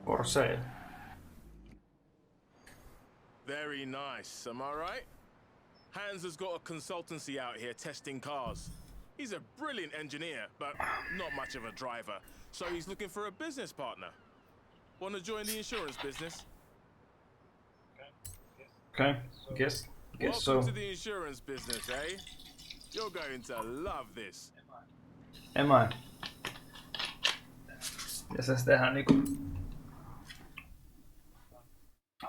For sale. Very nice, am I right? Hans has got a consultancy out here testing cars. He's a brilliant engineer, but not much of a driver. So he's looking for a business partner. Want to join the insurance business? Okay, guess Welcome so. to the insurance business, eh? You're going to love this. Am I? Ja se tehdään niinku...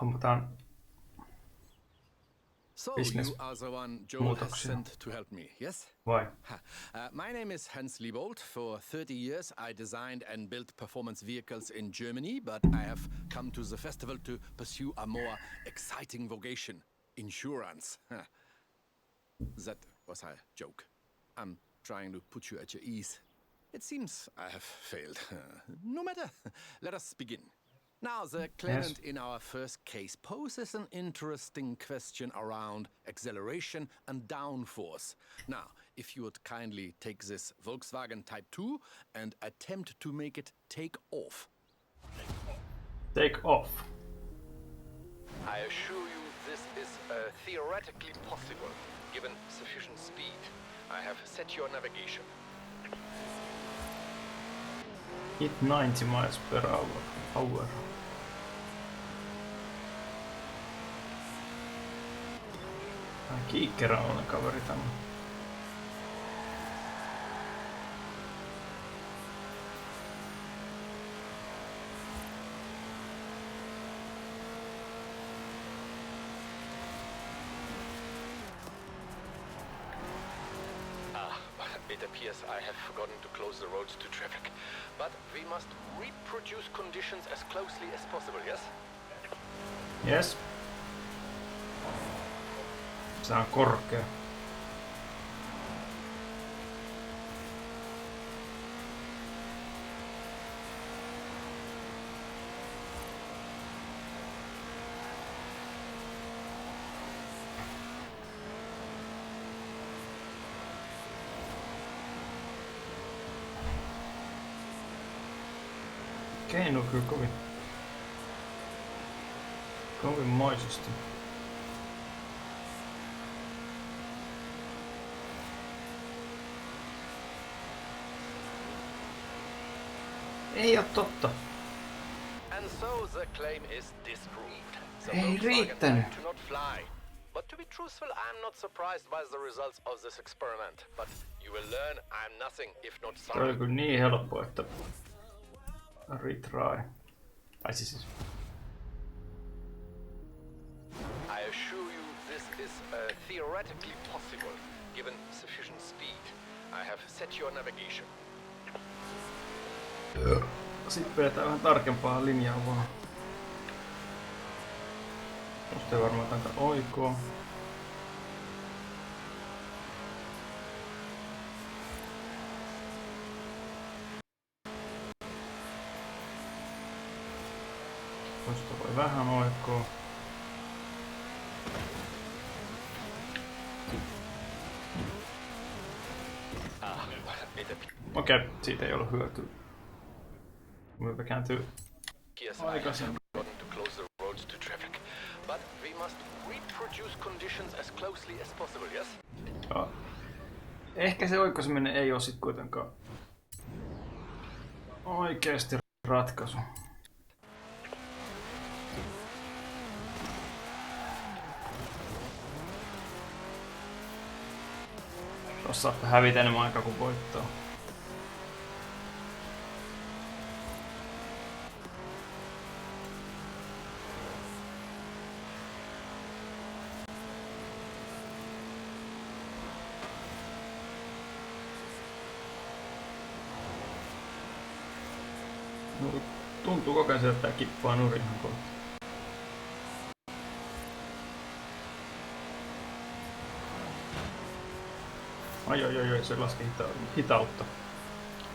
Hommataan So business you are the one Joel has muutoksia. sent to help me, yes? Vai? My name is Hans Liebold. For 30 years I designed and built performance vehicles in Germany, but I have come to the festival to pursue a more exciting vocation, insurance. That was a joke. I'm trying to put you at your ease. It seems I have failed. No matter. Let us begin. Now, the claimant in our first case poses an interesting question around acceleration and downforce. Now, if you would kindly take this Volkswagen Type 2 and attempt to make it take off. Take off. I assure you this is theoretically possible, given sufficient speed. I have set your navigation. Hit 90 miles per hour. Kiikkerä on kaveri tämä. It appears I have forgotten to close the roads to traffic, but we must reproduce conditions as closely as possible, yes? Yes. Se on korkea. Keinu kyllä kovin moisesti. Ei oo totta. And so the claim is disproved. The Ei Volkswagen riittänyt. do not fly. But to be truthful, I'm not surprised by the results of this experiment. But you will learn I'm nothing if not Toi sorry. oli kyllä niin helppo, että... Retry. Tai siis... I assure you this is theoretically possible, given sufficient speed. I have set your navigation. Sitten vedetään vähän tarkempaa linjaa vaan. Musta ei varmaan tätä oikoa. Tuosta voi vähän oikoa. Okei, siitä ei ollut hyötyä. Myypä kääntyy aikaisemmin. But we must reproduce conditions as closely as possible, yes? Joo. Ehkä se oikaiseminen ei oo sit kuitenkaan oikeesti ratkaisu. Tossa saatte hävitä enemmän aikaa kuin voittaa. No, tuntuu koko ajan, että tää kippaa nurin ihan kohta. Ai, se laski hitautta.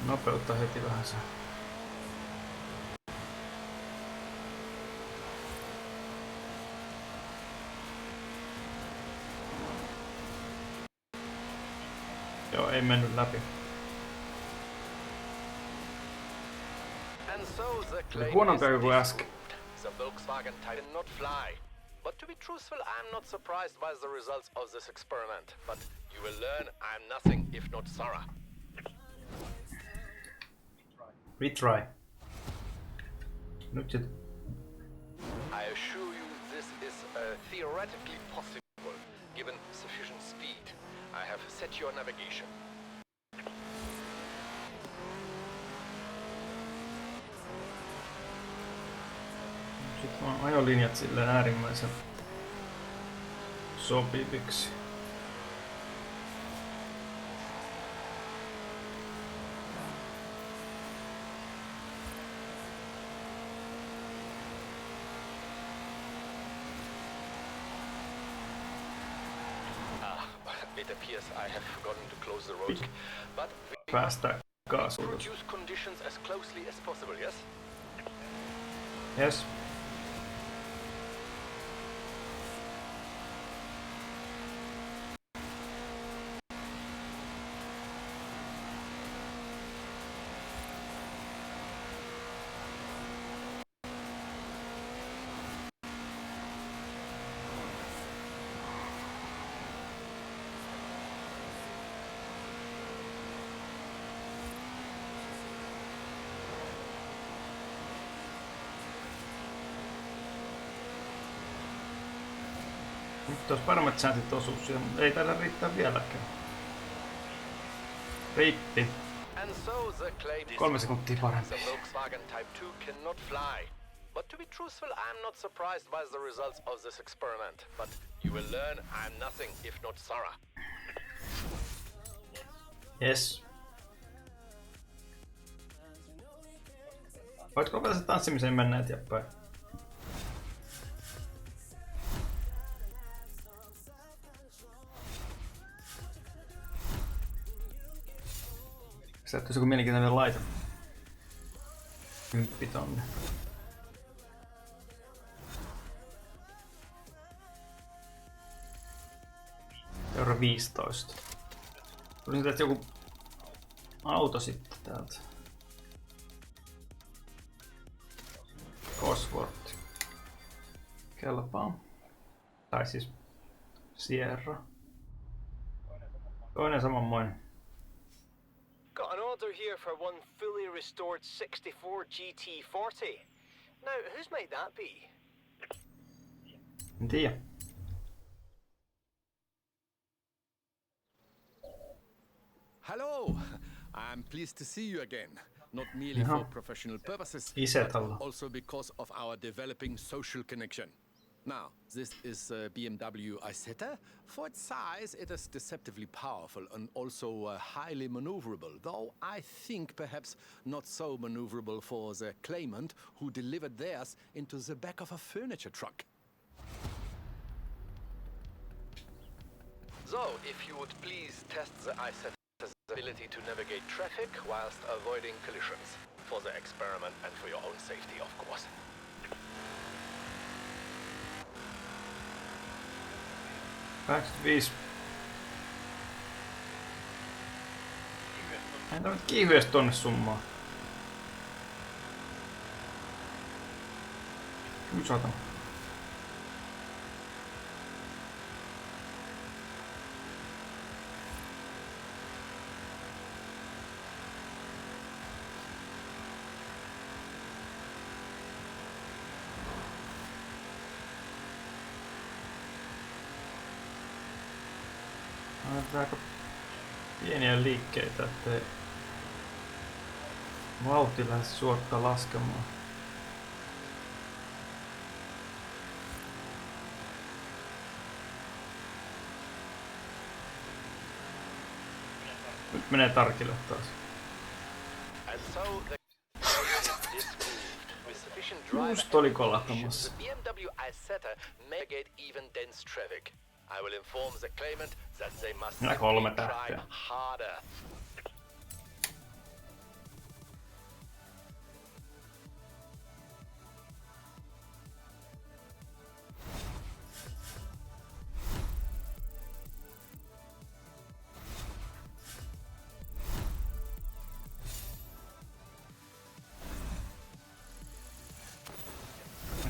Nopeutta heti vähän se. Joo, ei mennyt läpi. And And so the claim huonompi is kuin äsken. disproved. The Volkswagen Type cannot fly. But to be truthful, I'm not surprised by the results of this experiment. But you will learn I'm nothing if not thorough. Retry. Nyt sit. I assure you this is theoretically possible, given sufficient speed. I have set your navigation. Sitten vaan ajolinjat silleen äärimmäisen sopiviksi. It appears I have forgotten to close the road, but we Päästää kaasuun. produce conditions as closely as possible, yes? Yes. Nyt olisi paremmat sääntit osuuksia, mutta ei taida riittää vieläkään. Rippi. And so the claim is 3 sekuntia parempi. the Volkswagen Type 2 cannot fly. But to be truthful, I'm not surprised by the results of this experiment. But you will learn I'm nothing if not thorough. Yes. Voitko opetella tanssimiseen mennä eteenpäin? Se olisi joku mielenkiintoinen laite. 10 tonne. Euro 15. Tuli täältä joku auto sitten täältä. Cosworth. Kelpaa. Tai siis Sierra. Toinen samanmoinen. Got an order here for one fully restored 64 GT40. Now, whose might that be? En tiedä. Hello! I'm pleased to see you again. Not merely for professional purposes, Isetalla. but also because of our developing social connection. Now, this is a BMW Isetta. For its size, it is deceptively powerful and also highly maneuverable, though I think perhaps not so maneuverable for the claimant who delivered theirs into the back of a furniture truck. So, if you would please test the Isetta's ability to navigate traffic whilst avoiding collisions, for the experiment and for your own safety, of course. En tarvitse kiihyäs tonne summaan. Nyt saatan. Aika pieniä liikkeitä, ettei vauhti lähde suoraan laskemaan. Nyt menee tarkille taas. Just oli kolahtamassa. BMW Isetta navigate even dense traffic. I will inform the claimant that they must Minä 3 try tähteä. harder.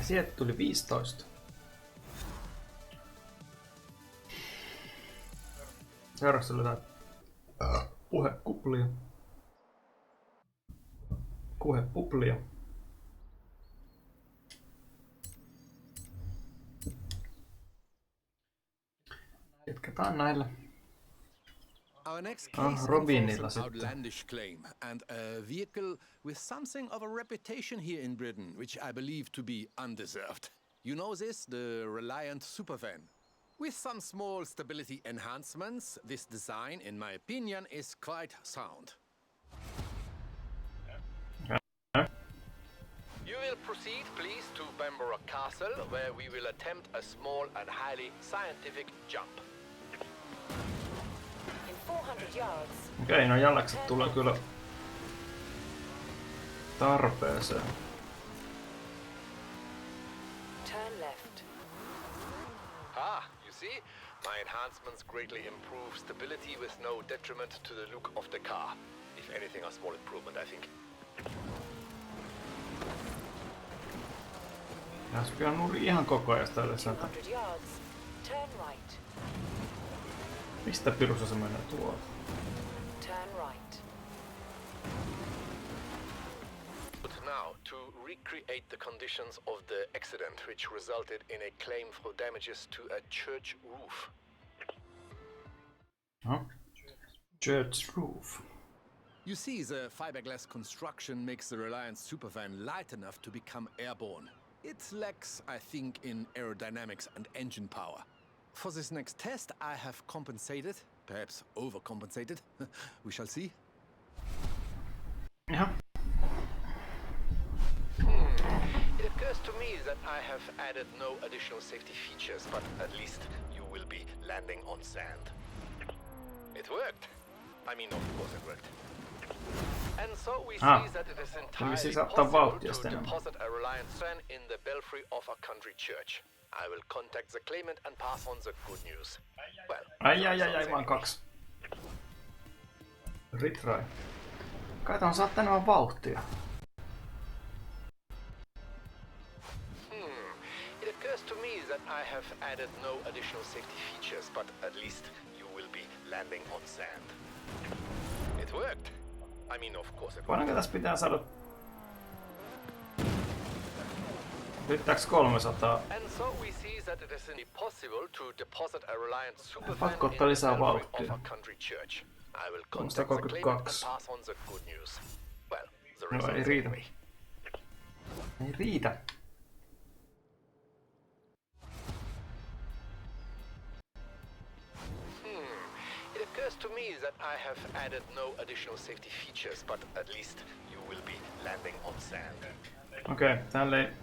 Sieltä tuli 15. Seuraavaksi löydään puhekuplia. Puhepuplia. Jatketaan näillä. Our next case involves an outlandish claim and a vehicle with something of a reputation here in Britain, which I believe to be undeserved. You know this, the Reliant Supervan. With some small stability enhancements, this design, in my opinion, is quite sound. You will proceed, please, to Bamborough Castle, where we will attempt a small and highly scientific jump. In 400 yards. Okei, no jallakset tulee kyllä tarpeeseen. Turn left. You see? My enhancements greatly improve stability with no detriment to the look of the car. If anything, a small improvement, I think. Äsken on nuri ihan koko ajan tälle sieltä. 200 yards. Turn right. Mistä pirussa se menee tuolta? Turn right. But now, to recreate the conditions of the accident, which resulted in a claim for damages to a church roof. Huh? Church roof. You see, the fiberglass construction makes the Reliant Supervan light enough to become airborne. It lacks, I think, in aerodynamics and engine power. For this next test, I have compensated, perhaps overcompensated. We shall see. Jaha. It occurs to me that I have added no additional safety features, but at least you will be landing on sand. It worked. I mean, of course it worked. And so we see that it is entirely possible to deposit a Reliant Fan in the belfry of a country church. I will contact the claimant and pass on the good news. Well, Ai, vaan 2. Retry. Kai tää on saattanut vaan vauhtia. It occurs to me that I have added no additional safety features, but at least you will be landing on sand. It worked. I mean, of course it worked. Paljonko tässä pitää saada? Riittääks 300? And so we see that it is impossible to deposit a Reliant Supervan Pakko in ottaa the lisää belfry vauhtia. of a country church. I will contact the claimant and pass on the good news. Well, the No, ei results riitä. anyway. Ei riitä. It occurs to me that I have added no additional safety features, but at least you will be landing on sand. Okei, tälleen.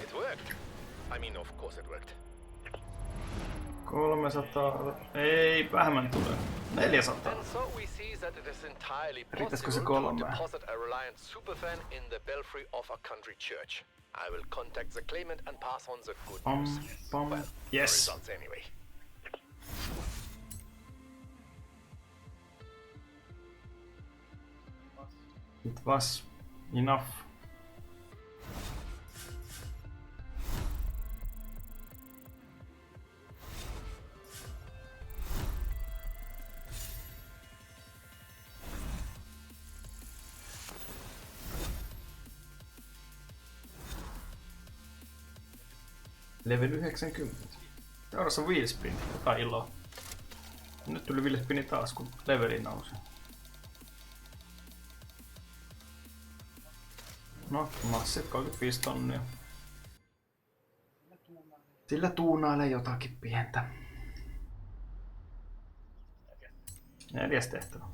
It worked. I mean, of course it worked. 300. Ei, vähemmän tulee. 400. And so we see that it is entirely Riittäisikö se possible to 3? deposit a Reliant Superfan in the belfry of a country church. I will contact the claimant and pass on the good news. Pom. Well, Yes. the results anyway. It was enough. Level 90. Seuraavassa on wheelspin. Jotain iloa. Nyt tuli wheelspini taas, kun leveli nousi. No, massit 35 tonnia. Sillä tuunailee jotakin pientä. 4. tehtävä.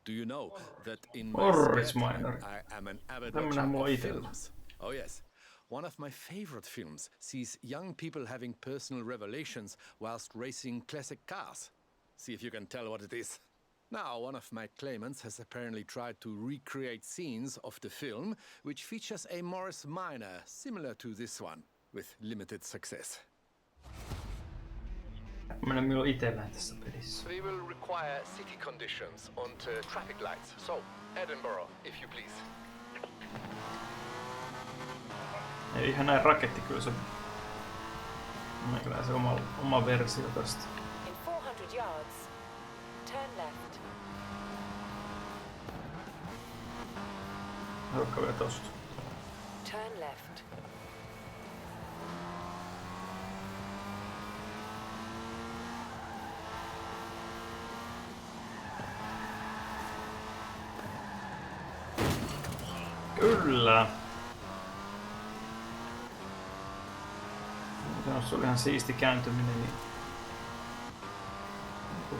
Do you know that in my Morris spare time Minor. I am an avid Tämmönen mulla watcher of itellä. films? Oh yes. One of my favorite films sees young people having personal revelations whilst racing classic cars. See if you can tell what it is. Now, one of my claimants has apparently tried to recreate scenes of the film, which features a Morris Minor similar to this one, with limited success. Mä milloin itellään tässä pelissä. We will require city conditions and traffic lights. So, Edinburgh, if you please. Ei ihan näin raketti kyllä se. Kyllä se oma versio tosta. In 400 yards, turn left. Haluatko vielä tosta? Turn left. Kyllä. Jos oli ihan siisti kääntyminen, niin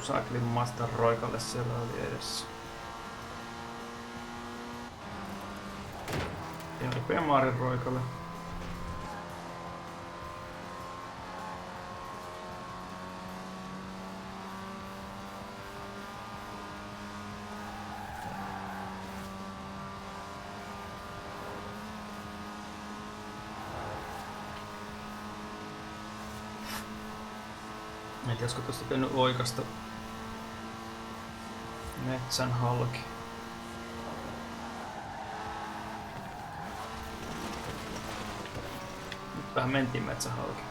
Usaklin Mastan roikalle siellä oli edessä. Ja rupea Maarin roikalle. En tiedä, olisiko tuosta pitänyt oikasta metsän halki. Nyt vähän mentiin metsän halki.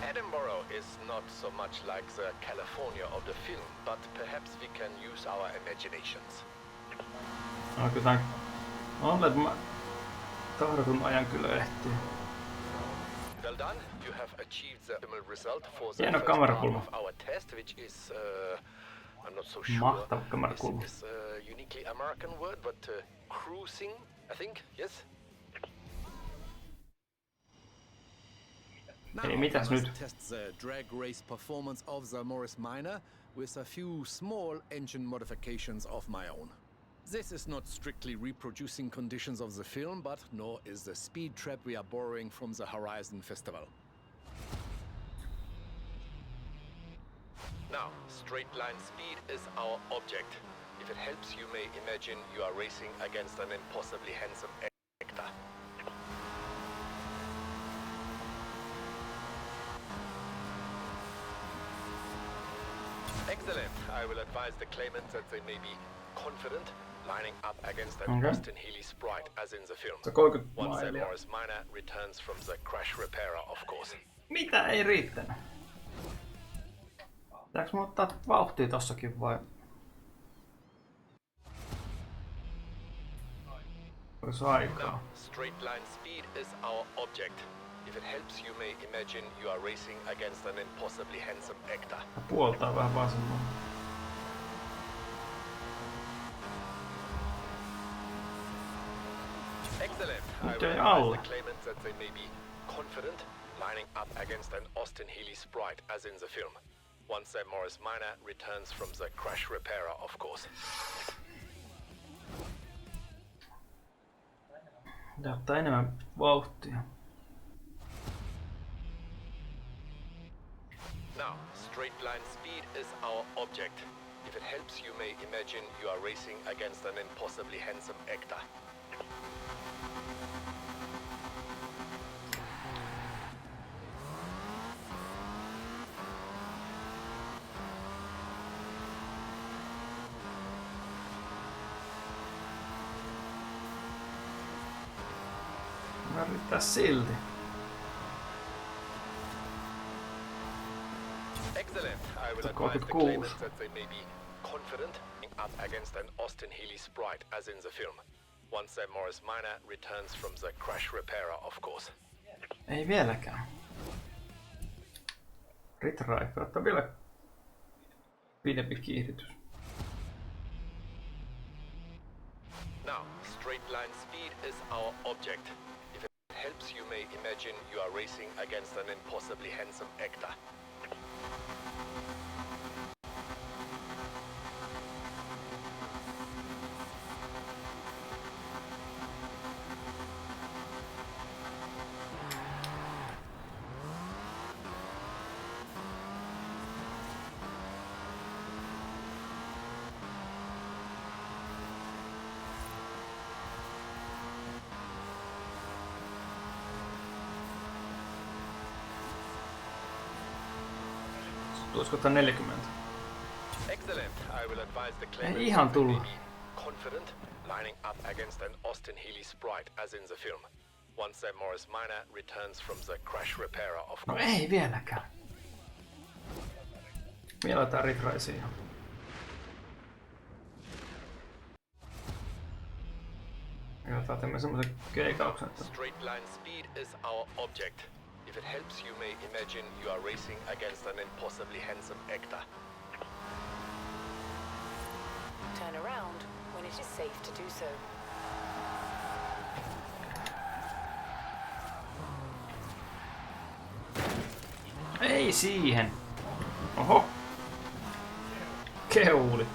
Edinburgh is not so much like the California of the film, but perhaps we can use our imaginations. No kyllä tän... Olet mä... Tahdotun ajan kyllä ehtii. Well done. You have achieved the optimal result for the Hieno first part kamerakulma. of our test, which is, I'm not so sure. Mahtava kamerakulma. Is a uniquely American word, but cruising, I think, yes? Now, Eli mitäs I must nyt? test the drag race performance of the Morris Minor with a few small engine modifications of my own. This is not strictly reproducing conditions of the film, but nor is the speed trap we are borrowing from the Horizon Festival. Now, straight line speed is our object. If it helps, you may imagine you are racing against an impossibly handsome actor. Excellent. I will advise the claimants that they may be confident, lining up against an Austin Healey sprite, as in the film. Se 30 Once a mailia. Morris Minor returns from the crash repairer, of course. Mitä ei riittänyt? Pitääks mä ottaa vauhtia tossakin vai? Olis aikaa. Now, straight line speed is our object. If it helps, you may imagine you are racing against an impossibly handsome actor. Puoltaa vähän vasemmalle. Excellent. I Nyt will ei advise alle. the claimants that they may be confident, lining up against an Austin Healey sprite, as in the film. Once a Morris Minor returns from the crash repairer, of course. Pitää ottaa enemmän vauhtia. Now, straight line speed is our object. If it helps, you may imagine you are racing against an impossibly handsome actor. Mä riittää silti. Excellent. I will It's a advise the 36. claimants that they may be confident up against an Austin Healey sprite, as in the film. Once a Morris Minor returns from the crash repairer, of course. Ei vieläkään. Ritraife, ottaa vielä pidempi kiihdytys. Now, straight line speed is our object. If it helps, you may imagine you are racing against an impossibly handsome actor. Tulisiko tää 40? Excellent. I will advise the Ei claimant ihan to tullut. be confident, lining up against an Austin Healey sprite as in the film. Once Sam Morris Minor returns from the crash repairer, of No course. ei vieläkään. Vielä tää refraisia. Ja teemme semmosen keikauksen, että Straight line speed is our object. If it helps, you may imagine you are racing against an impossibly handsome actor. Turn around when it is safe to do so. ei siihen. Oho. Keuli.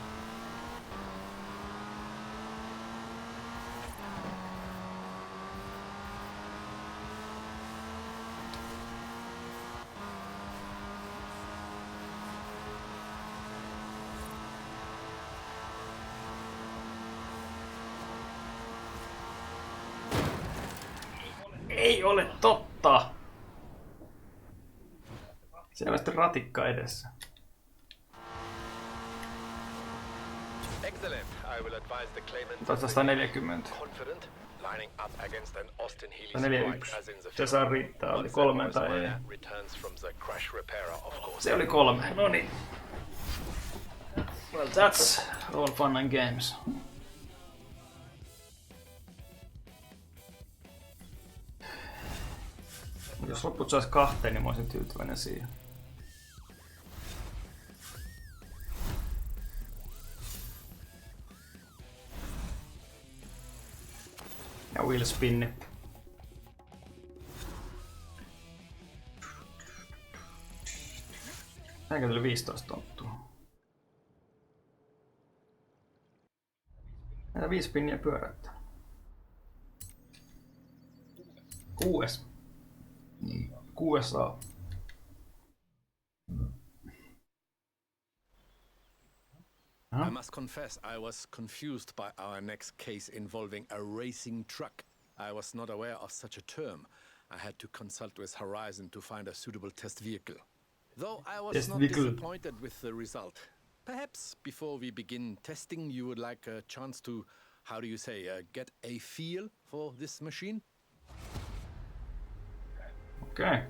Ei ole totta! Siellä on sitten ratikka edessä. Excellent. I will advise the claimant Tässä 140. confident, lining up against an Austin Healey Tai sprite 41. as in the Se film. saa riittää, oli Once 3 Morris tai ei. Minor returns from the crash repairer, of course. Se oli 3, no niin. Well, that's all fun and games. Jos loput sais 2, niin mä olisin tyytyväinen siihen. Ja wheel spinni. Näinkö tuli 15 tonttua? Näitä 5 spinniä pyöräyttää. 6. Niin. 6 saa. I must confess, I was confused by our next case involving a racing truck. I was not aware of such a term. I had to consult with Horizon to find a suitable test vehicle. Though I was Test not vehicle. disappointed with the result. Perhaps before we begin testing, you would like a chance to, how do you say, get a feel for this machine? Okei.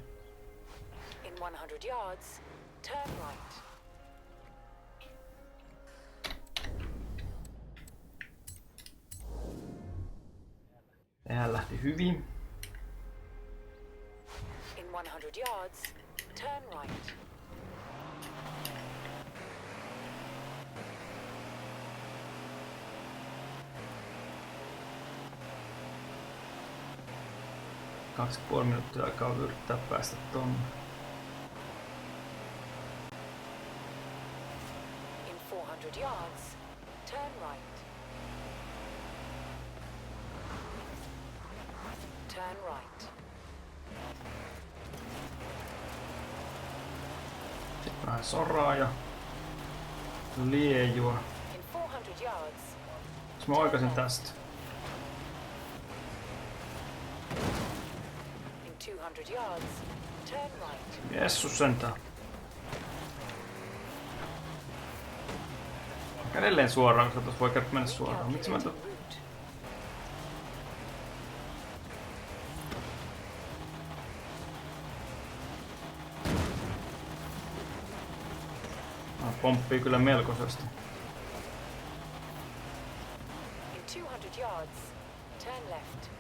In 100 yards, turn right. Sehän lähti hyvin. In 100 yards, turn right. Kaksi ja puoli minuuttia aikaa yrittää päästä tonne. In 400 yards, turn right. Turn right. Sitten vähän soraa ja liejua. In 400 yards, Jos mä oikaisin tästä. in 200 yards, turn right. Jessus sentään. Edelleen suoraan, koska tuossa voi mennä suoraan. Miksi mä Recalculating route. pomppii kyllä melkoisesti. In 200 yards, turn left.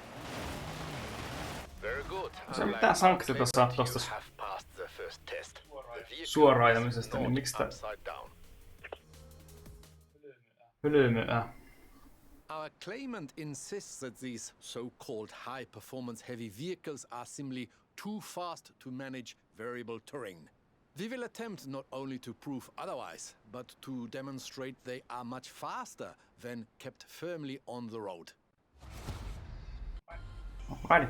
Very good. Se mitään sanktiota saa tosta You have passed the first test. The vehicle suoraan is ajamisesta, niin not miksi tää upside down. hylymyä? Our claimant insists that these so-called high-performance heavy vehicles are simply too fast to manage variable terrain. We will attempt not only to prove otherwise, but to demonstrate they are much faster when kept firmly on the road. Alrighty.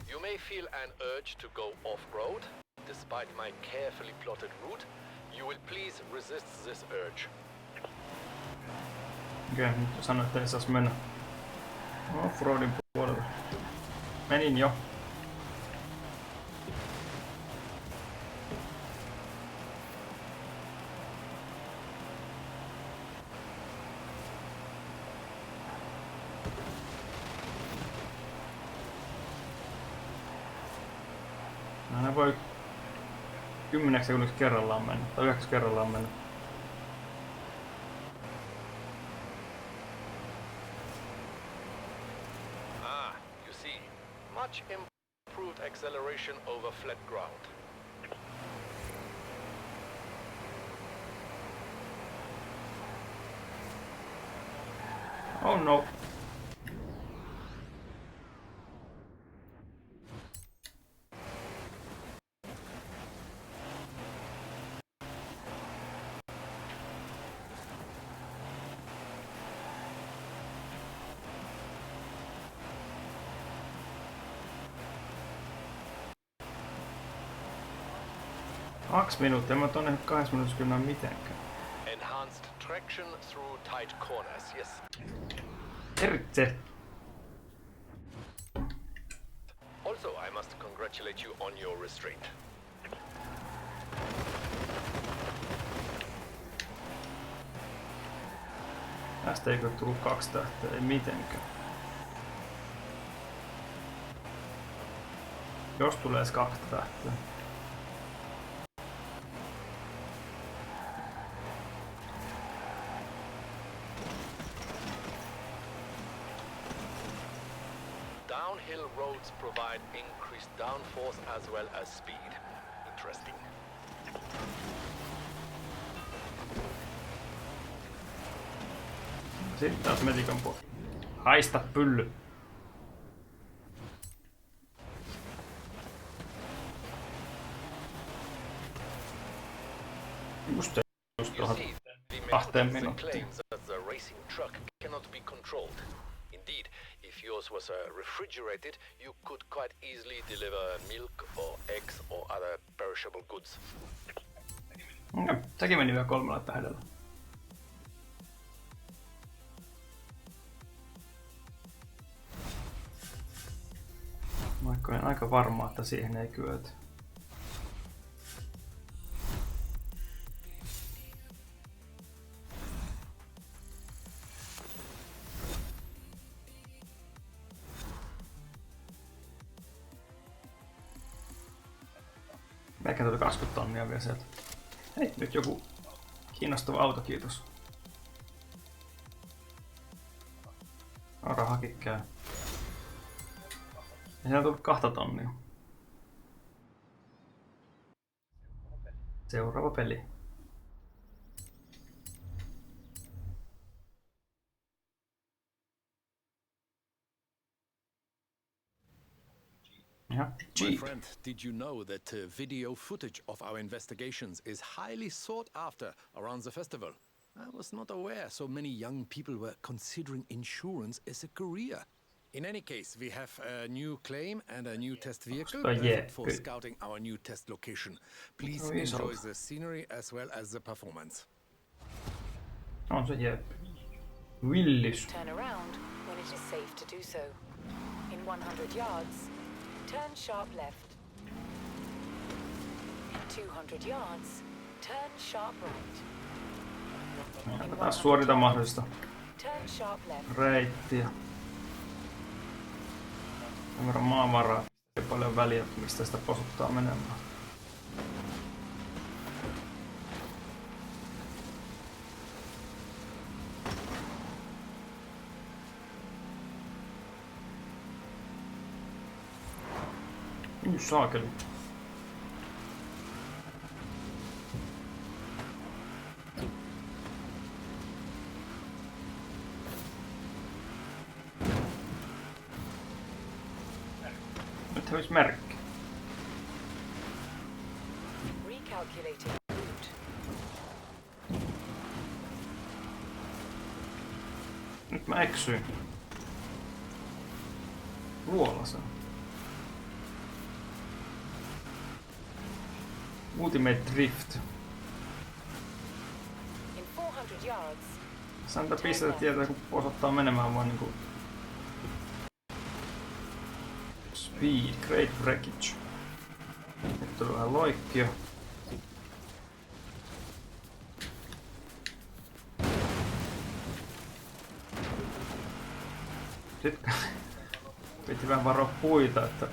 You may feel an urge to go off-road. Despite my carefully plotted route, you will please resist this urge. Okei, nyt sanoin, että ei saisi mennä offroadin puolelle. Menin jo. Siinä voi 10 sekunniksi kerrallaan mennä, tai 9 kerrallaan mennä. Ah, you see. Much improved acceleration over flat ground. Oh no. Kaksi minuuttia, mä tonne 2 minuutissa kyllä mitenkään. Enhanced traction through tight corners, yes. Terve! Also, I must congratulate you on your restraint. Tästä ei kyllä tullut 2 tähteä, ei mitenkään. Jos tulee edes 2 tähteä. Downhill roads provide increased downforce as well as speed. Interesting. Sitten taas metikan pois. Haista pylly! Just tuohon 2 minuuttiin. Claims that the racing truck cannot be controlled. Indeed, if yours was refrigerated, you could quite easily deliver milk or eggs or other perishable goods. No, sekin meni vielä 3 tähdellä. Vaikka olen aika varma, että siihen ei kyetä. Ehkä tuli 20 tonnia vielä sieltä. Hei, nyt joku kiinnostava auto, kiitos. Rahakin käy. Ja siellä on tullut 2 tonnia. Seuraava peli. My friend, did you know that video footage of our investigations is highly sought after around the festival? I was not aware so many young people were considering insurance as a career. In any case, we have a new claim and a new test vehicle perfect for scouting our new test location. Please enjoy the scenery as well as the performance. On se jeppi. Villis. Turn around when it is safe to do so. In 100 yards, turn sharp left. In 200 yards, turn sharp right. Taas suorita mahdollista Turn sharp left. reittiä. Sen verran maavaraa. Ei paljon väliä, mistä sitä posuttaa menemään. Saakeli. Nyt hävisi merkki. Recalculating route. Nyt mä eksyin. Luolasen. Ultimate Drift. In 400 yards, Santa pistetä tietää, kun posottaa menemään vaan niinku... Speed, Great Wreckage. Nyt tuli vähän loikkia. Sitten piti vähän varoa puita, että...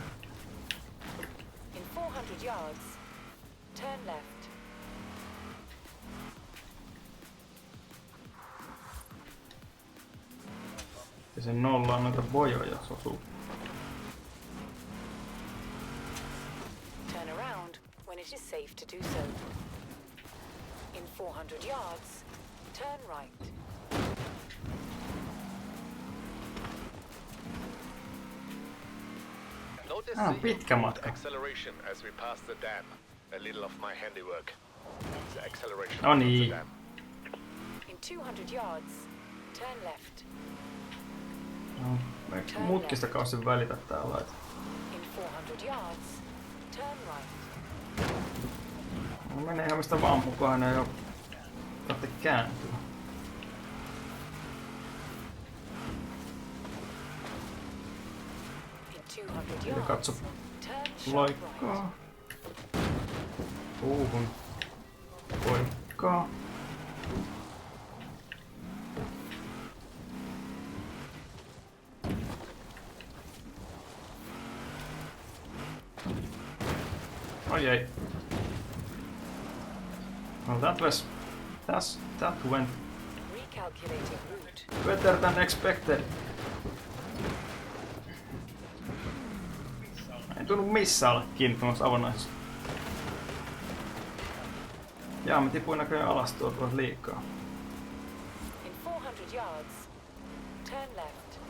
in 400 200 yards. Turn left. Ja sen nollaan noita bojoja, jos osuu. Turn around when it is safe to do so. In 400 yards, turn right. Notice Ah, the pitkä improved matka. acceleration as we pass the dam. A little of my handiwork. The acceleration No of niin. the dam. In 200 yards, turn left. No, eikö mutkistakaan sen välitä tää laita? In 400 yards, turn right. No menee ihan mistä vaan mukaan, ei oo tarvitse kääntyä. In 200 Ja katso yards, turn sharp right. loikkaa. Puuhun. Loikkaa. Oi ei. Well, that went Recalculating route. better than expected. Ei tunnu missään olla kiinnittämässä avonaisessa. Jaa, mä tipuin näköjään alas tuolta liikaa. In 400 yards, turn left.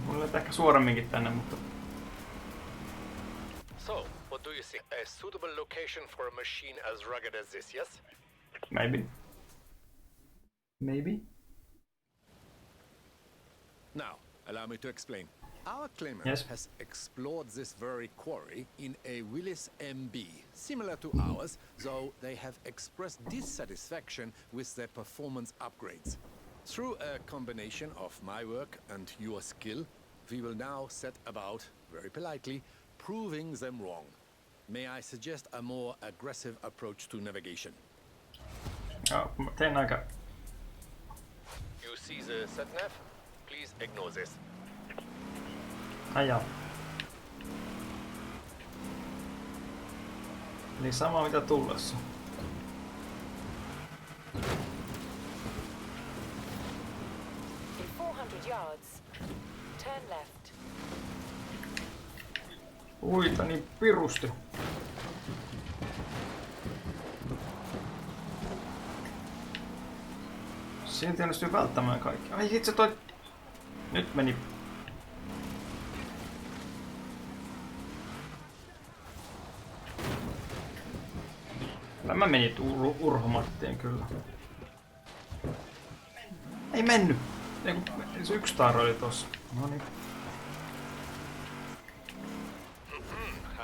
Mulla on ehkä suoremminkin tänne, mutta So, what do you think? A suitable location for a machine as rugged as this, yes? maybe. Maybe? Now, allow me to explain. Our claimant Yes. has explored this very quarry in a Willis MB, similar to ours, though they have expressed dissatisfaction with their performance upgrades. Through a combination of my work and your skill, we will now set about, very politely, proving them wrong. May I suggest a more aggressive approach to navigation? Joo, mä tein aika... You see the sat-nav? Please ignore this. Ajaa. Eli sama mitä tullessa. In 400 yards, turn left. Uita niin pirusti. Silti onnistuin välttämään kaikki. Ai itse toi... Nyt meni... Mä menin urhomattiin kyllä. Ei mennyt! Se yksi taaro oli tossa. Noniin.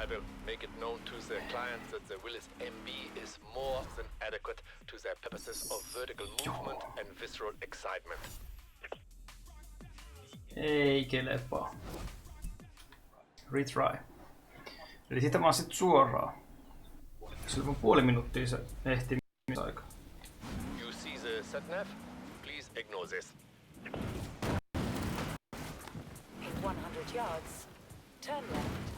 I will make it known to the client that the Willis MB is more than adequate to their purposes of vertical movement and visceral excitement. Ei kelepaa. Retry. Eli sitä vaan sit suoraan. Sillä on puoli minuuttia se ehtimisaika. You see the sat-nav? Please ignore this. In 100 yards, turn left.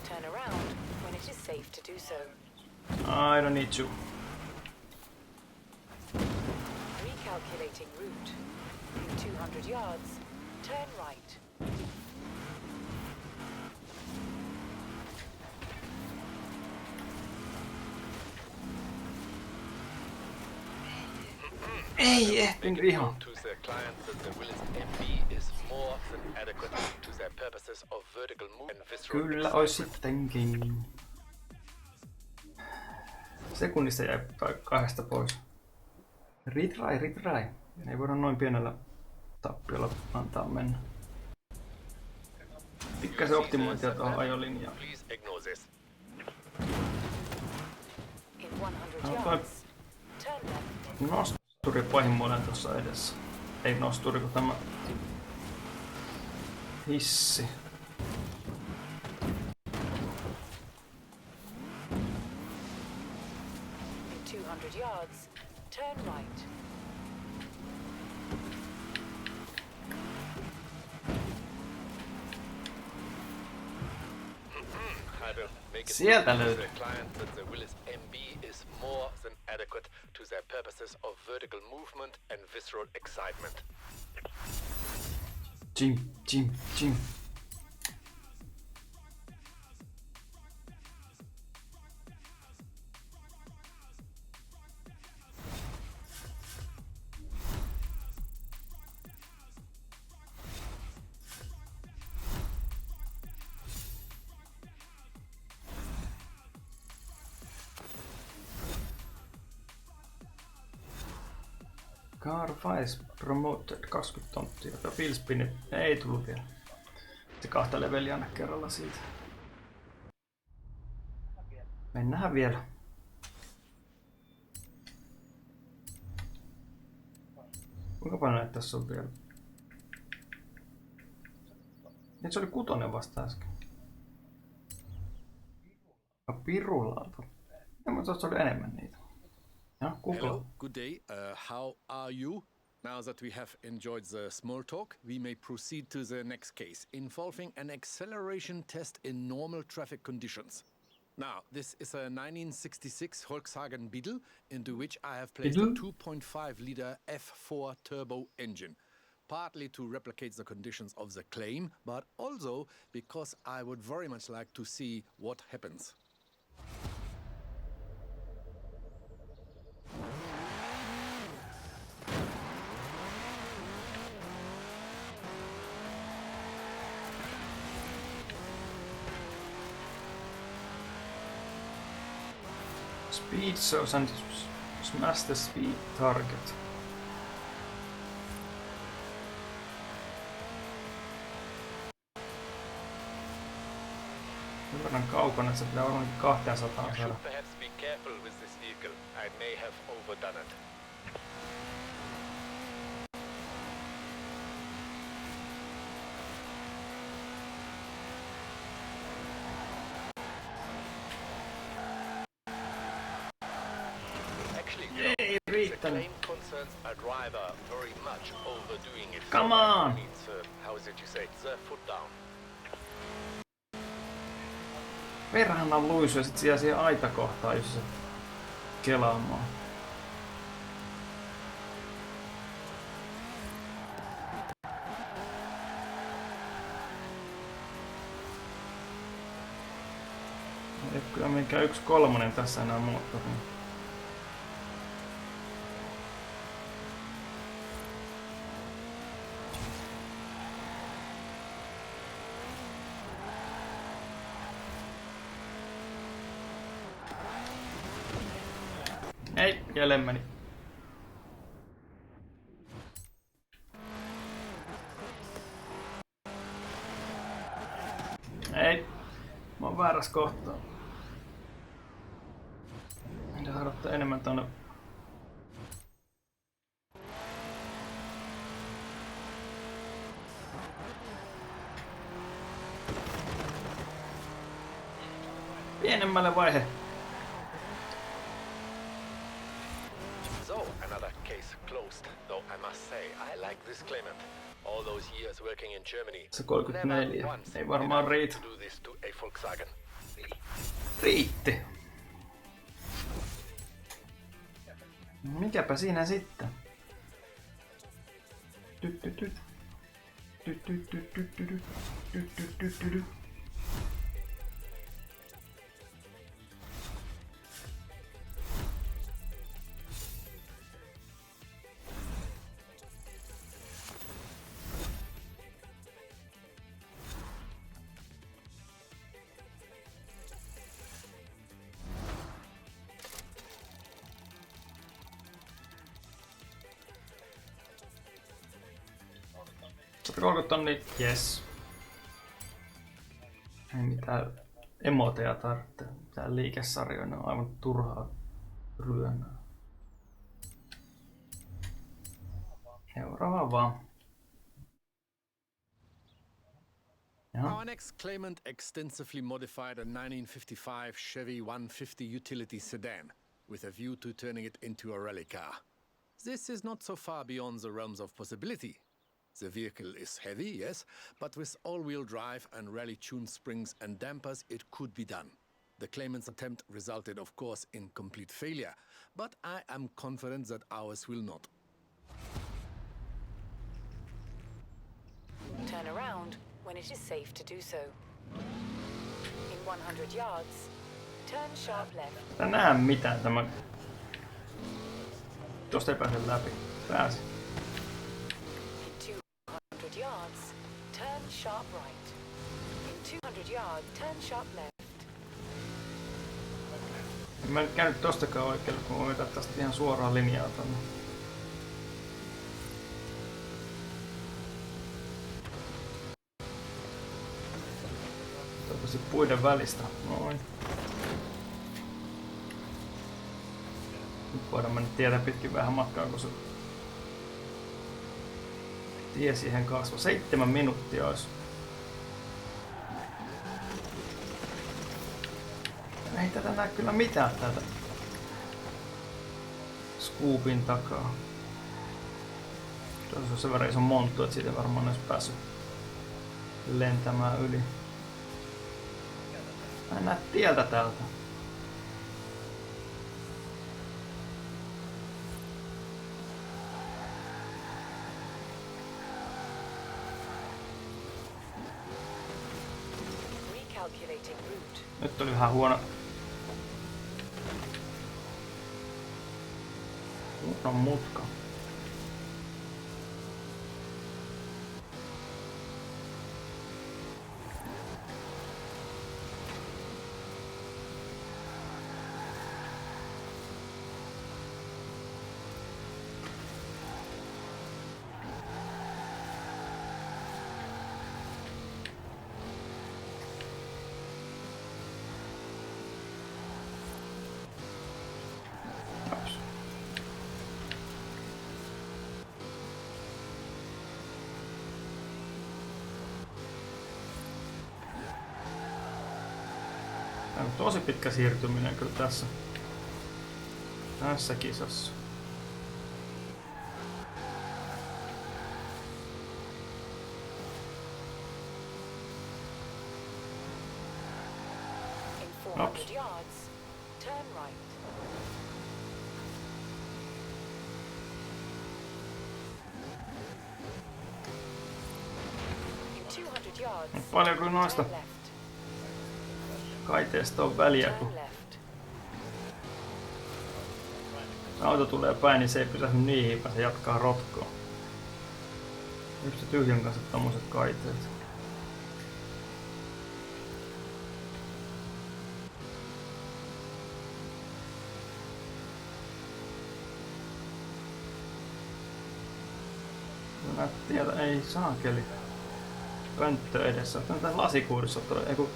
Turn around when it is safe to do so. I don't need to. Recalculating route. In 200 yards, turn right. Ei ehtinyt ihan. To the client that the Willis MB is more than adequate to their purposes of vertical movement and visceral Kyllä ois sittenkin. Sekunnista jäi kahdesta pois. Retry. Ei voida noin pienellä tappiolla antaa mennä. Pikkasen optimointia tuohon ajolinjaan. Please ignore this. In 100 No, yards, turn left. Nosturi pahimmoilleen tuossa edessä. Ei nosturi, kun tämä hissi. driver. Make it Sieltä known to löytyy. the client that the Willis MB is more than adequate to their purposes of vertical movement and visceral excitement. Jim. Car Vice Promoted 20 tonttia. Billspinit ei tullut vielä. Se 2 leveliä aina kerralla siitä. Mennään vielä. Kuinka paljon näitä tässä on vielä? Nyt se oli 6 vasta äsken. Pirulaalta. Ja mä tuossa oli enemmän niitä. Ja, Hello, good day. How are you? Now that we have enjoyed the small talk, we may proceed to the next case, involving an acceleration test in normal traffic conditions. Now, this is a 1966 Volkswagen Beetle, into which I have placed a 2.5-liter F4 turbo engine, partly to replicate the conditions of the claim, but also because I would very much like to see what happens. Speed source and smash the speed target. Sen verran kaukana, että se pitää varmaan 200 You saada. should perhaps be careful with this vehicle. I may have overdone it. Actually, Ei the riittänyt. claim concerns a driver very much overdoing it. Come on! Needs, how is it you say? The foot down. Perhana luisu ja sit siihen aitakohtaan, jos se kelaamaan. Ei kyllä mikään 1/3 tässä enää moottori. Ei, jälleen meni. Ei, mä oon väärässä kohtaa. Mitä harjoittaa enemmän tonne. Pienemmälle vaihe. So, another case closed. Though I must say, I like this claimant. All those years working in Germany. Se 34. Never once Ei varmaan did I riitä. do this to a Volkswagen. Riitti. Mikäpä siinä sitten? Tyt. $130, yes. Ei mitään emoteja tarvitse. Mitään liikesarjoja, ne on aivan turhaa ryönää. Seuraava vaan. Our next claimant extensively modified a 1955 Chevy 150 utility sedan with a view to turning it into a rally car. This is not so far beyond the realms of possibility. The vehicle is heavy, yes, but with all-wheel drive and rally-tuned springs and dampers, it could be done. The claimant's attempt resulted, of course, in complete failure, but I am confident that ours will not. Turn around when it is safe to do so. In 100 yards, turn sharp left. Tää näe mitään tämä. Tosta ei pääse läpi. Pääsi. In 200 yards, turn sharp right. In 200 yards, turn sharp left. Mä en käynyt tostakaan oikealle, kun voin vetää tästä ihan suoraan linjaa tonne. Toivottavasti puiden välistä. Noin. Nyt voidaan mennä tietä pitkin vähän matkaa, kun se tie siihen kasvoi. 7 minuuttia olisi. Ei tätä näe kyllä mitään täältä scoopin takaa. Tuossa on sen verran iso monttu, että siitä varmaan olisi päässyt lentämään yli. Mä en näe tieltä täältä. Recalculating route. Nyt oli vähän huono mutka. Tämä on tosi pitkä siirtyminen kyllä tässä kisassa. In 400 yards, turn right. In 200 yards, Paljonko noista turn left. kaiteesta on väliä, kun Turn left. auto tulee päin, niin se ei pysähdy niihin, vaan se jatkaa rotkoa. Yksi tyhjän kanssa tommoset kaiteet. Tietä ei saakeli. Pönttö edessä. Tän tää lasikuurissa toi, ei kun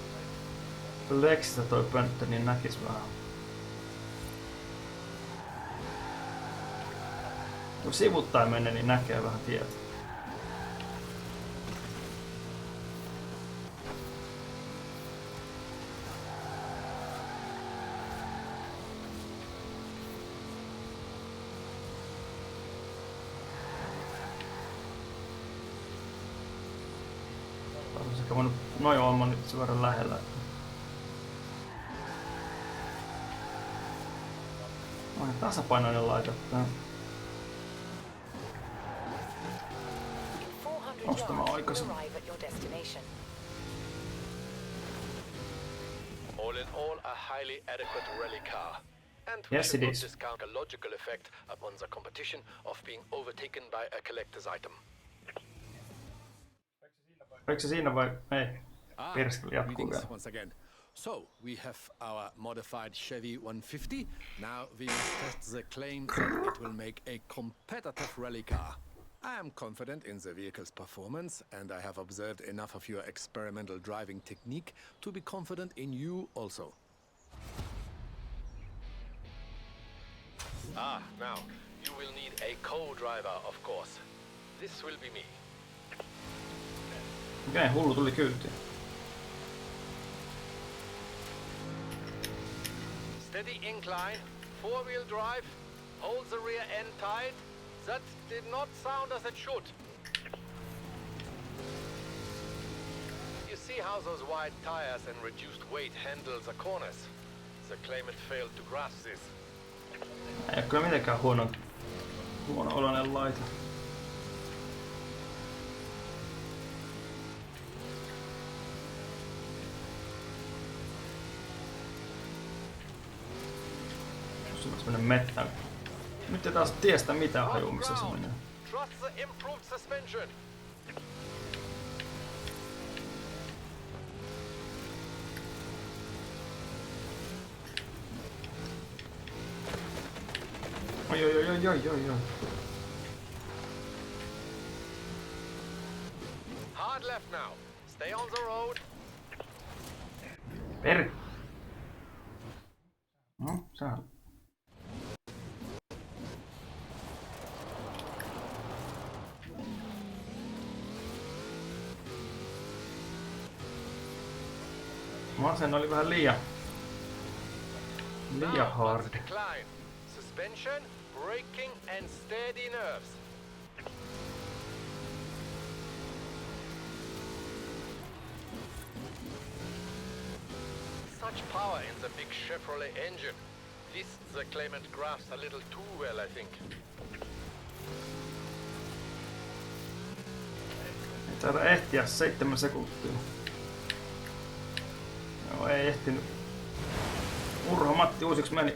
Lexistä toi pönttö, niin näkis vähän. Kun sivuttain menee, niin näkee vähän tietä. Olisi ehkä voinut noin olla nyt sen verran lähellä. Noin tasapainoinen laite. Nostamaan aikaisemmin. All in all, a highly adequate rally car. And we Yes, should it not is. discount a logical effect upon the competition of being overtaken by a collector's item. Oliko se siinä vai ei? Perskeli jatkuu greetings vielä. once again. So, we have our modified Chevy 150. Now we must test the claim that it will make a competitive rally car. I am confident in the vehicle's performance, and I have observed enough of your experimental driving technique to be confident in you also. Now, you will need a co-driver, of course. This will be me. Okei, hullu tuli kyytiin. Steady incline, four-wheel drive, hold the rear end tight. That did not sound as it should. see how those wide tires and reduced weight handle the corners? The claimant failed to grasp this. Ei ole kyllä mitenkään huono oloinen laite. Jos pitäisi mennä mettään. Nyt ei taas tiestä mitään haju, missä se menee. Trust the improved suspension. Oi. Hard left now. Stay on the road. Per. No, sehän. Sen oli vähän liian hard. Decline. Suspension, braking and steady nerves. Such power in the big Chevrolet engine. This the claimant grasps a little too well, I think. Ei taida ehtiä 7 sekuntia. Joo, ei ehtinyt. Urho Matti uusiksi meni.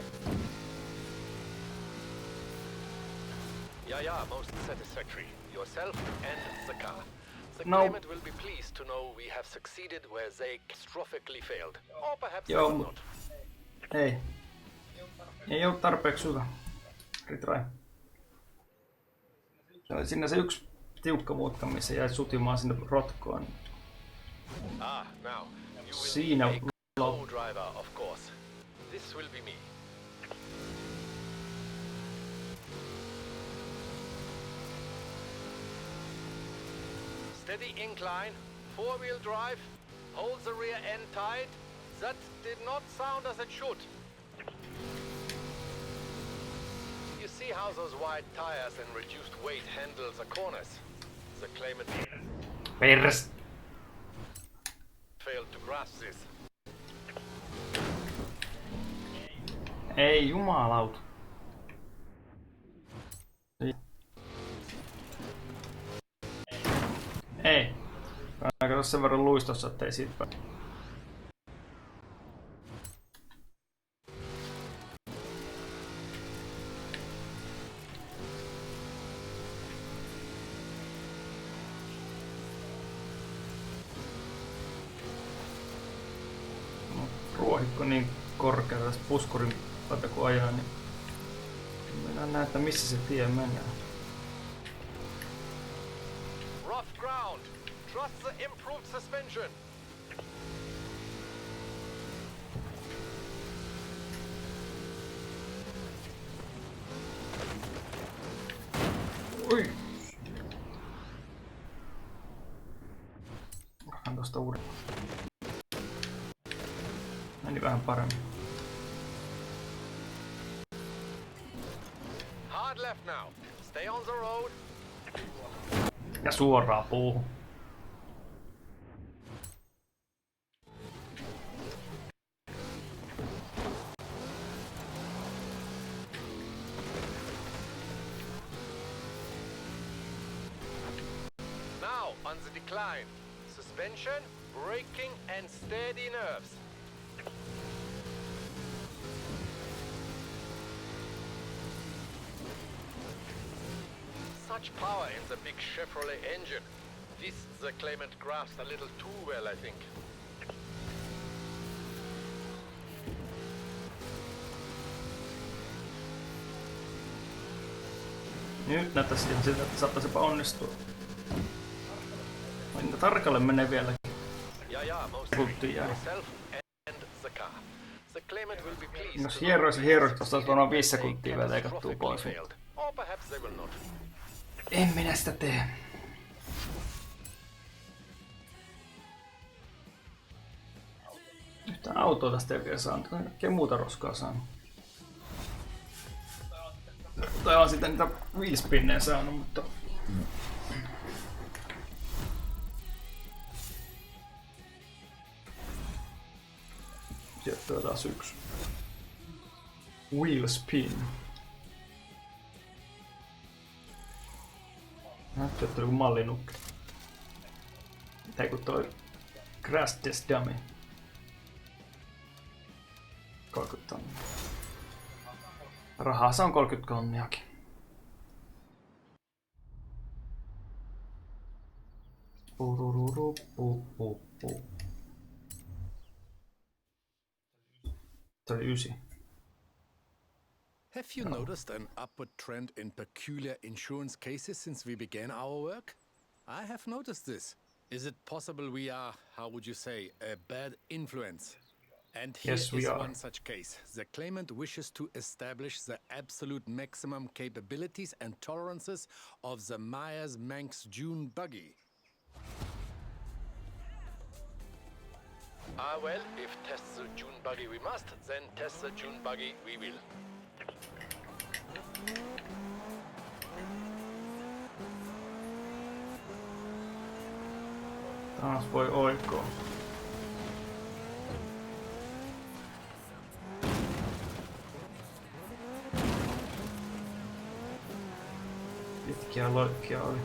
Yeah, most satisfactory. Yourself and the car. The No. claimant will be pleased to know we have succeeded where they catastrophically failed. Or perhaps they Joo, will mut not. ei oo tarpeeksi hyvä. Retry. Sinne se yksi tiukka mutka, missä jäi sutimaan sinne rotkoon. Now. You will Siinä be a co-driver, of course. This will be me. Steady incline, 4-wheel drive, hold the rear end tight. That did not sound as it should. You see how those wide tires and reduced weight handle the corners? The claimant Pers. failed to grasp this. Ei jumalauta. Ei. Kato sen verran luistossa, ettei siitä pääse. Ruohikko niin korkea tässä puskurin päältä kun ajaa, niin mennään nähdä, missä se tie menee. Rough ground. Trust the improved suspension. Oi! Otan tosta uudemman. Meni vähän paremmin. Hard left now. Stay on the road. Ja suoraan puuhun. Now on the decline. Suspension, braking and steady nerves. Such power in the big Chevrolet engine. This the claimant grasped a little too well, I think. Nyt näyttäisi ihan siltä, että saattaisipa onnistua. Niitä tarkalle menee vieläkin. Yeah, most Kulttiin jää. yourself and the car. The claimant will be pleased. Jos to hieroisi, know tosta olisi varmaan 5 sekuntia vielä leikattua catastrophically pois. failed. Or perhaps they will not. En minä sitä tee. Yhtään autoa tästä ei vielä saanut, kaikkea muuta roskaa saanut. Tai on sitten niitä wheelspinnejä saanut, mutta... Sieltä on taas yksi. Wheel spin. Näyttää, että joku mallinukki. Tai kun toi Crash Test Dummy. 30 tonnia. Rahaa se on 30 tonniakin. Toi 9. Have you noticed an upward trend in peculiar insurance cases since we began our work? I have noticed this. Is it possible we are, how would you say, a bad influence? And here Yes, we is are. one such case. The claimant wishes to establish the absolute maximum capabilities and tolerances of the Myers-Manx Dune buggy. Well, if test the June buggy we must, then test the June buggy we will. Taas voi oikoa. Pitkiä loikkia oli.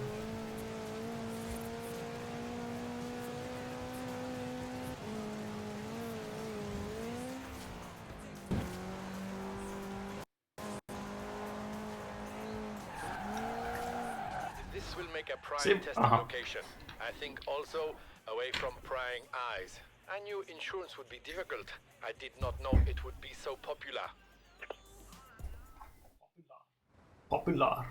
This will make a prime Sim- testing aha. location. I think also away from prying eyes. I knew insurance would be difficult. I did not know it would be so popular. Popular.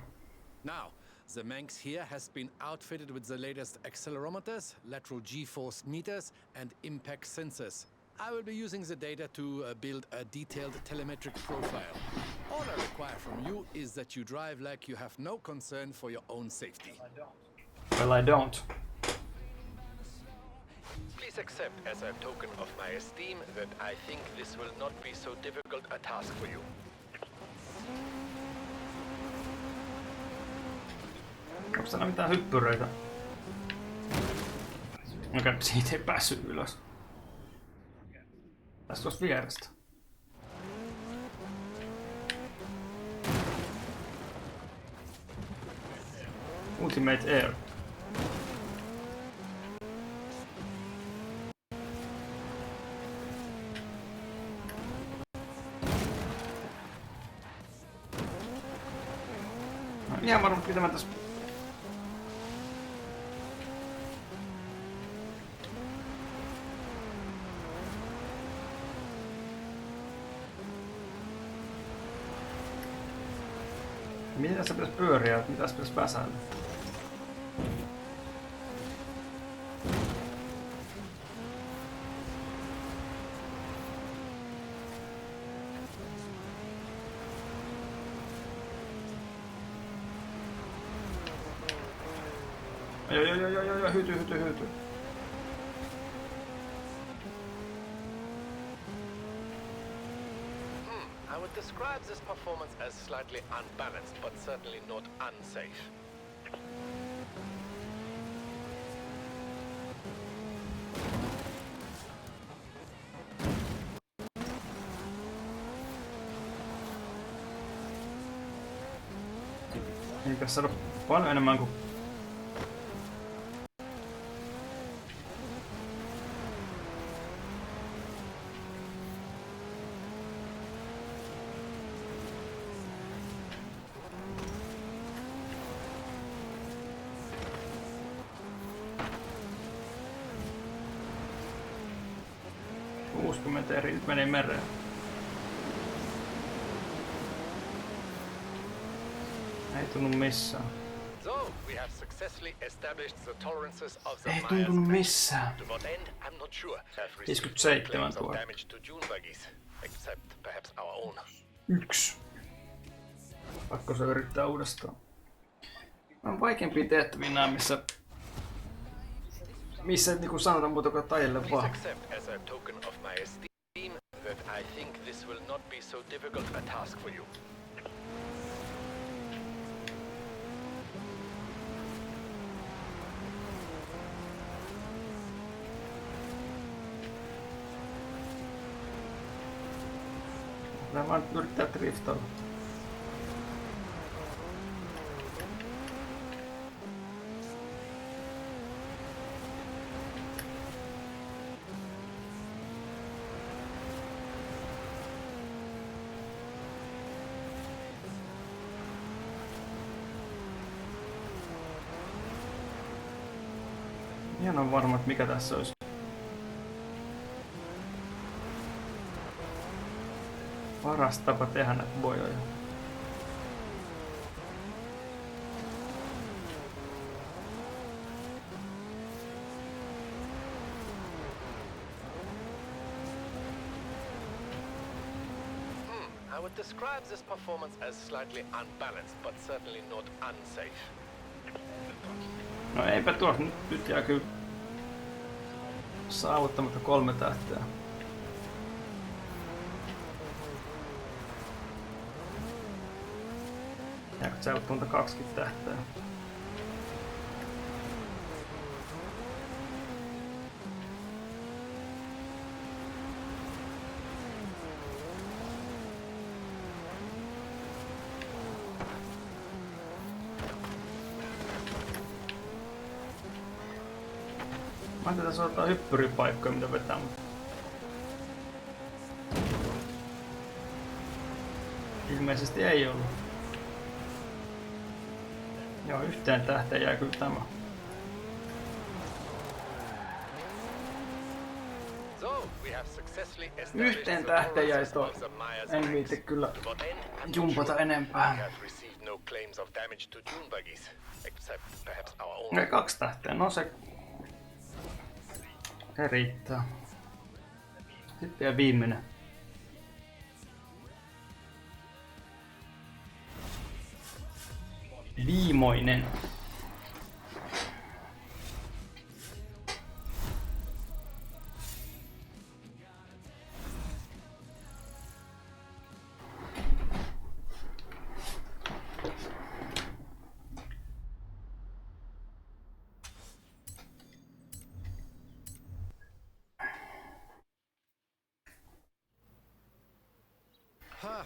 Now, the Manx here has been outfitted with the latest accelerometers, lateral G-force meters, and impact sensors. I will be using the data to build a detailed telemetric profile. All I require from you is that you drive like you have no concern for your own safety. Well, I don't. Please accept as a token of my esteem that I think this will not be so difficult a task for you. Onko täällä mitään hyppyröitä? Okei, siitä ei päässyt ylös. Tästä tuosta vierestä. Ultimate Air. No, ihan varmasti mitä mä tässä... Miten tässä pitäisi pyöriä? Mitä tässä pitäisi väsäillä? Joo, hyty. I would describe this performance as slightly unbalanced, but certainly not unsafe. Ei pitäisi saada paljon enemmän kuin... eri nyt meni mereen. Ei tunnu missään. So, we have successfully established the tolerances of the Ei Myers tuntunut Manx. missään. To what end, I'm not sure. Have received 57 claims of tuo. damage to June buggies, except perhaps our own. 1. Pakko se yrittää uudestaan. On vaikeampia tehtäviä nää, missä et niinku sanota muuta kuin tajelle Please vaan. accept as a token of my esteem that I think this will not be so difficult a task for you. Pitää vaan yrittää driftailla. Ihan on varma, että mikä tässä olisi. Paras tapa tehdä näitä bojoja. I would describe this performance as slightly unbalanced, but certainly not unsafe. No eipä tuossa nyt jää kyllä saavuttamatta 3 tähteä. Jääkö saavuttamatta 20 tähteä? Mä ajattelin, että tässä on hyppyripaikkoja, mitä vetää, mutta ilmeisesti ei ollut. Joo, yhteen tähteen jää kyllä tämä. Yhteen tähteen jäi toi. En viitti kyllä jumpata enempää. Ja 2 tähteä, no se riittää. Sitten vielä viimeinen. Viimoinen.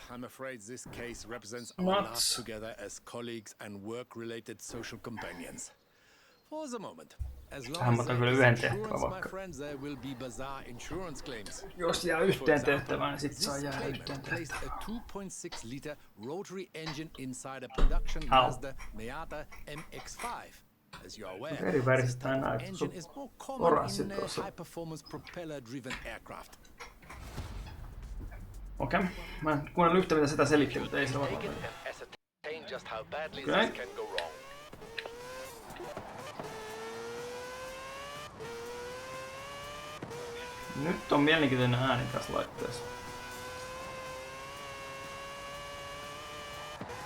I'm afraid this case represents our lives together as colleagues and work-related social companions. For the moment, as long as there is insurance, my friends, there will be bizarre insurance claims. Jos jää yhteen tehtävään, niin sit saa jää yhteen placed tehtävään. a 2.6-liter rotary engine inside a production Mazda Miata MX-5. As you are aware, this type of engine is more common in high-performance propeller-driven aircraft. Okei. Mä en kuunnellut yhtä mitä sitä selittelyt, ei sillä varmaan. Okei. Nyt on mielenkiintoinen ääni tässä laitteessa.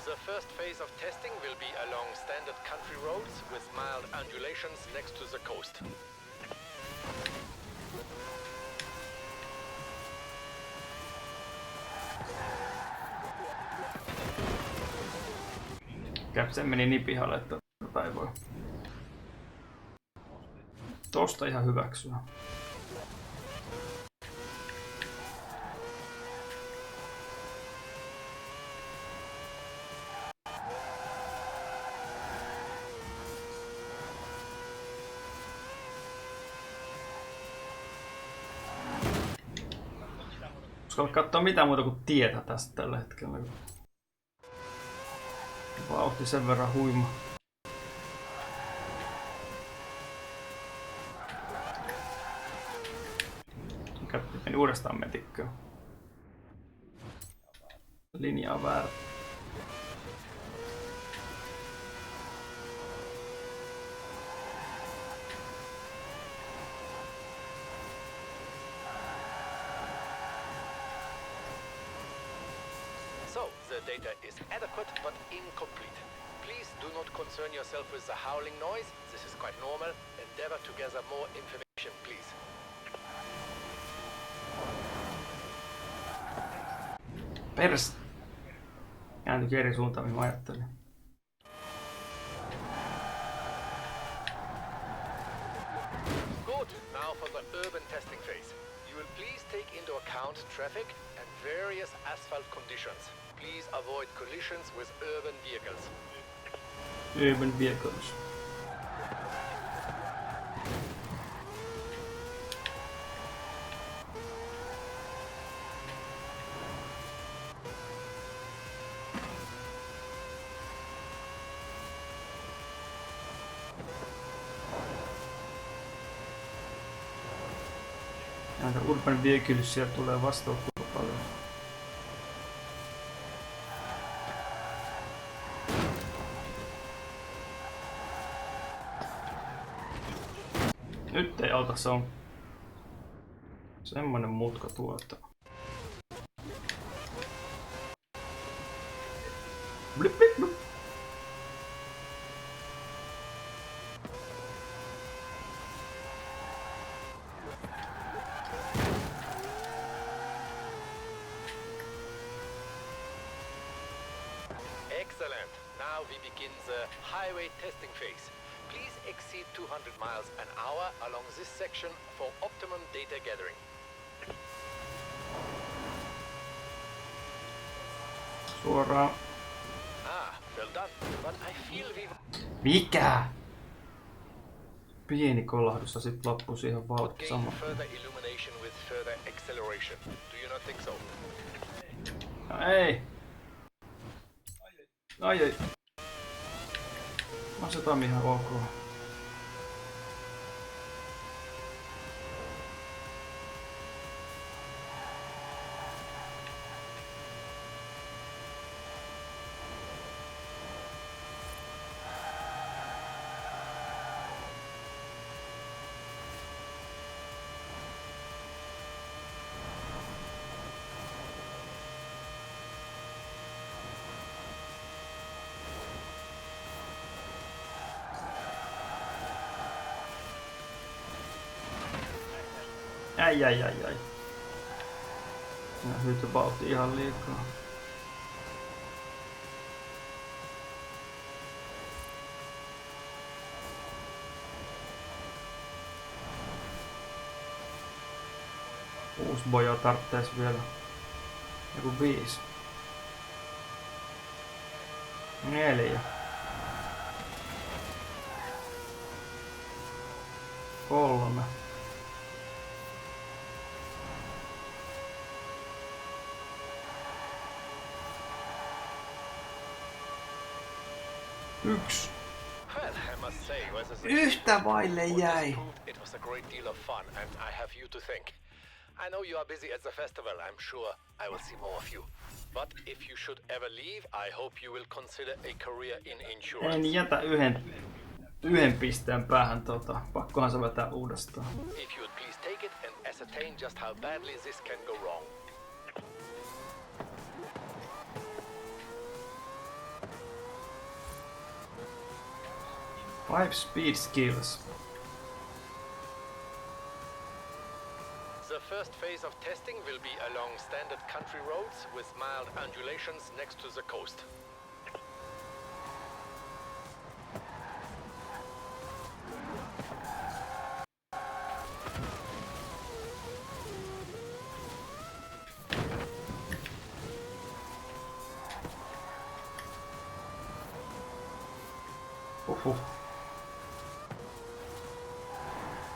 The first phase of testing will be along standard country roads with mild undulations next to the coast. Se meni niin pihalle, että tätä ei voi tosta ihan hyväksyä. Uskalla katsoa mitään muuta kuin tietä tästä tällä hetkellä. Vauhti sen verran huima. Meni uudestaan metikköön. Linja on väärä. So, the data is adequate but incomplete. Please do not concern yourself with the howling noise. This is quite normal. Endeavor to gather more information, please. Pers. Kääntyikin eri suuntaan, mihin mä ajattelin. Good. Now for the urban testing phase. You will please take into account traffic and various asphalt conditions. Please avoid collisions with urban vehicles. Urban vehicles. Näitä urban vehiclesia tulee vastaan paljon. Nyt ei auta, se on semmonen mutka tuota. Blip, blip, blip. Excellent. Now we begin the highway testing phase. Please exceed 200 miles an hour along this section for optimum data gathering. Suoraan. Well done. But I feel we... Mikä? Pieni kolahdus ja sit loppuu siihen vauhti gain sama. further illumination with further acceleration. Do you not think so? No ei. Ai. Asetaan ihan ok. Ai. Ja hyötyvauhti ihan liikaa. Uusi boja tarttees vielä. Joku 5. 4. 3. 1. Well, I must say, Yhtä vaille jäi. it was a great deal of fun, and I have you to thank. I know you are busy at the festival. I'm sure I will see more of you. But if you should ever leave, I hope you will consider a career in insurance. En jätä yhden pisteen päähän pakkohan se vetää uudestaan. If you would please take it and ascertain just how badly this can go wrong. Five speed skills. The first phase of testing will be along standard country roads with mild undulations next to the coast.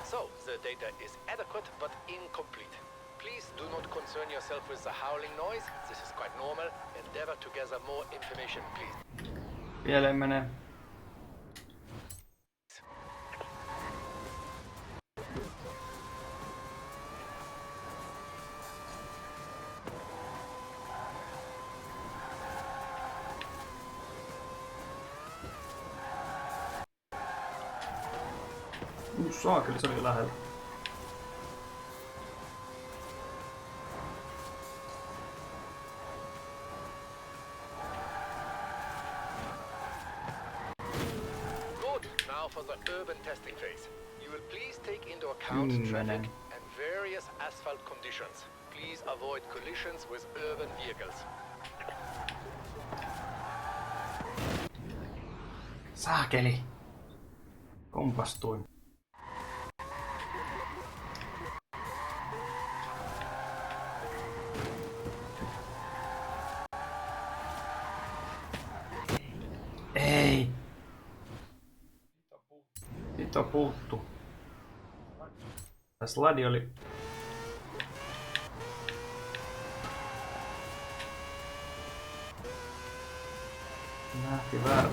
So, the data is adequate but incomplete. Please do not concern yourself with the howling noise. This is quite normal. Endeavor to gather more information, please. Pieleen menee. Saakeli, se oli lähellä. Good. Now for the urban testing phase. You will please take into account traffic and various asphalt conditions. Please avoid collisions with urban vehicles. Saakeli. Kompastuin. Vaihtoa puuttu. Tässä ladi oli... Lähti väärä.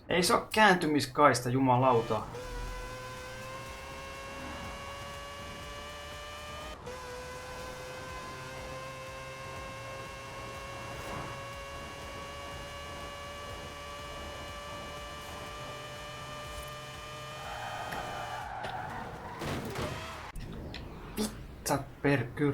Ei se oo kääntymiskaista, jumalauta. Vitsa perkyr.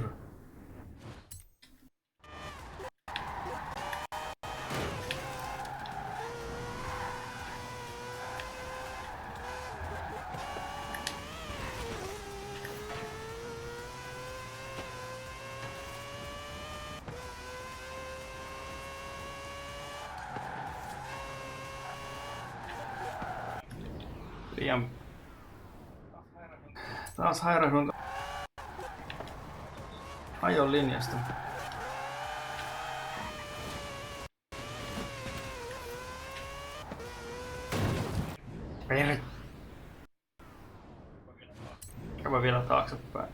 Liian... Taas hairahdun ajon linjasta. Käydään vielä taaksepäin.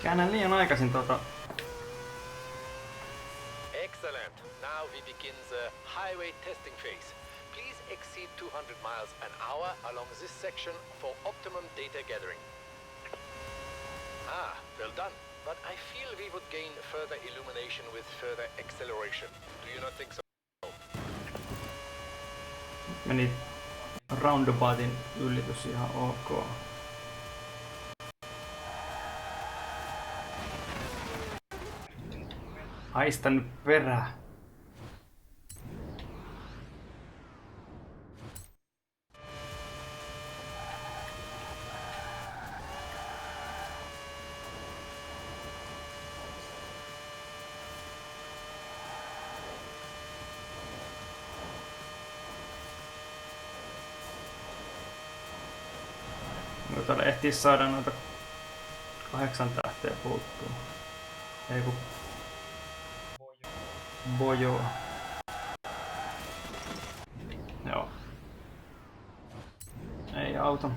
Käännän liian aikaisin Excellent. Now we begin the highway testing phase. Please exceed 200 miles an hour along this section for optimum data gathering. Ah, well done. But I feel we would gain further illumination with further acceleration. Do you not think so? Meni roundaboutin ylitys ihan ok. Haista nyt perää. Noita ehtii saada noita 8 tähteä puuttuu. Ei kun Bojo. Joo. Ei auta.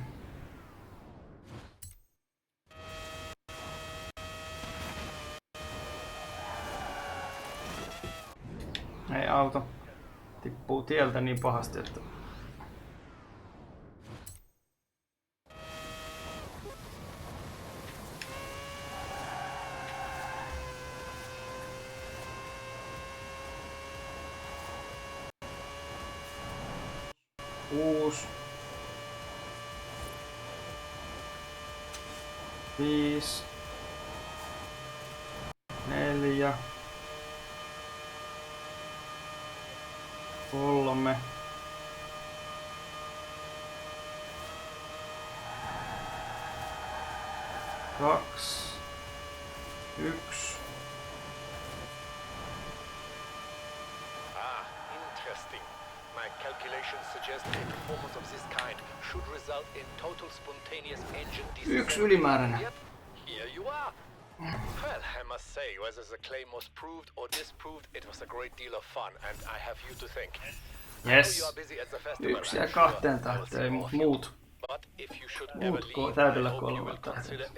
Ei auta. Tippuu tieltä niin pahasti, että... Kuusi. 5. 4. 3. 2. 1. Interesting. My calculations suggest a performance of this kind should result in total spontaneous engine Yksi ylimääräinen. Yep, here you are. Well, I must say, whether the claim was proved or disproved, it was a great deal of fun, and I have you to thank. Yes. 1 ja 2 tähteen, muut But if you should ever leave, I täydellä hope you will 3 tähteen. consider